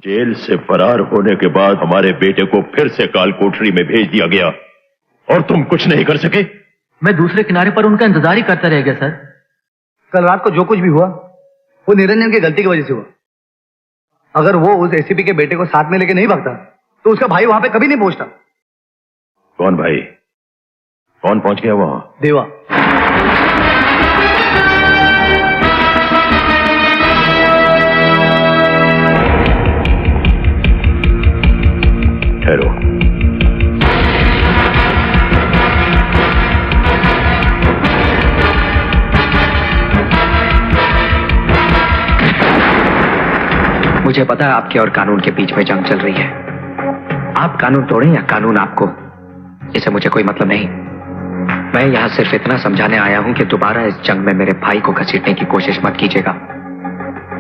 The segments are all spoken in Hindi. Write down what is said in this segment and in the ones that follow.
जेल से फरार होने के बाद हमारे बेटे को फिर से काल कोठरी में भेज दिया गया और तुम कुछ नहीं कर सके। मैं दूसरे किनारे पर उनका इंतजार ही करता रह गया सर। कल रात को जो कुछ भी हुआ वो निरंजन की गलती की वजह से हुआ। अगर वो उस एसीपी के बेटे को साथ में लेके नहीं भागता तो उसका भाई वहां पे कभी नहीं पहुंचता। कौन भाई? कौन पहुंच गया वहां? देवा। ठहरो। मुझे पता है आपके और कानून के बीच में जंग चल रही है। आप कानून तोड़ें या कानून आपको, इससे मुझे कोई मतलब नहीं। मैं यहां सिर्फ इतना समझाने आया हूं कि दोबारा इस जंग में मेरे भाई को घसीटने की कोशिश मत कीजिएगा,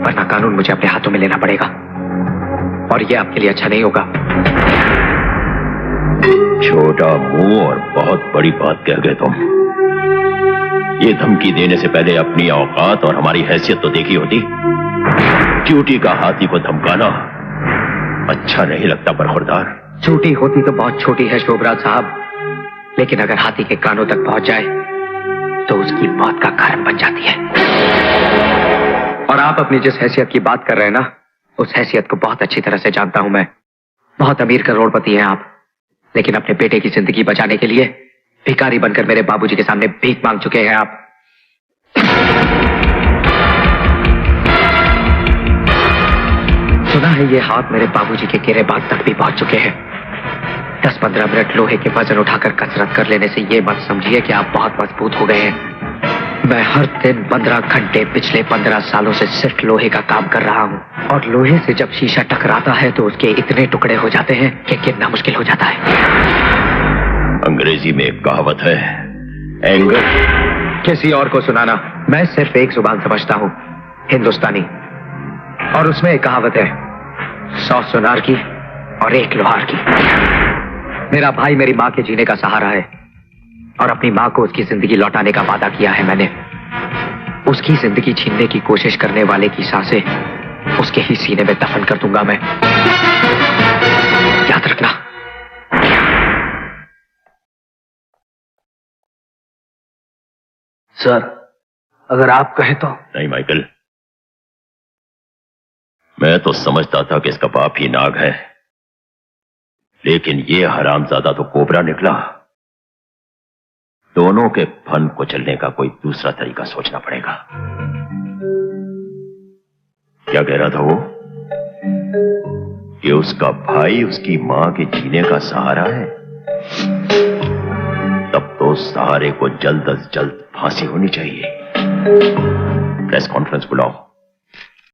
वरना कानून मुझे अपने हाथों में लेना पड़ेगा और यह आपके लिए अच्छा नहीं होगा। छोटा मुंह और बहुत बड़ी बात कह गए तुम। ये धमकी देने से पहले अपनी औकात और हमारी हैसियत तो देखी होती। ड्यूटी का हाथी को धमकाना अच्छा नहीं लगता बरखुरदार। छोटी होती तो बहुत छोटी है शोभराज साहब, लेकिन अगर हाथी के कानों तक पहुंच जाए तो उसकी मौत का कारण बन जाती है। और आप अपनी जिस हैसियत की बात कर रहे हैं ना, उस हैसियत को बहुत अच्छी तरह से जानता हूं मैं। बहुत अमीर करोड़पति हैं आप, लेकिन अपने बेटे की जिंदगी बचाने के लिए भिखारी बनकर मेरे बाबूजी के सामने भीख मांग चुके हैं आप। सुना है ये हाथ मेरे बाबूजी के गिरे बाग तक भी पहुंच चुके हैं। 10-15 मिनट लोहे के वजन उठाकर कसरत कर लेने से ये मत समझिए कि आप बहुत मजबूत हो गए हैं। मैं हर दिन 15 घंटे पिछले 15 सालों से सिर्फ लोहे का काम कर रहा हूँ, और लोहे से जब शीशा टकराता है तो उसके इतने टुकड़े हो जाते हैं कि गिनना मुश्किल हो जाता है। अंग्रेजी में एक कहावत है, एंगर। किसी और को सुनाना, मैं सिर्फ एक जुबान समझता हूँ, हिंदुस्तानी, और उसमें एक कहावत है, 100 सुनार की और 1 लोहार की। मेरा भाई मेरी माँ के जीने का सहारा है, और अपनी माँ को उसकी जिंदगी लौटाने का वादा किया है मैंने। उसकी जिंदगी छीनने की कोशिश करने वाले की सांसें उसके ही सीने में दफन कर दूंगा मैं, याद रखना। सर, अगर आप कहें तो। नहीं माइकल, मैं तो समझता था कि इसका बाप ही नाग है, लेकिन ये हरामजादा तो कोबरा निकला। दोनों के फन को चलने का कोई दूसरा तरीका सोचना पड़ेगा। क्या कह रहा था वो? कि उसका भाई उसकी मां के जीने का सहारा है? तब तो सहारे को जल्द अज जल्द फांसी होनी चाहिए। प्रेस कॉन्फ्रेंस बुलाओ।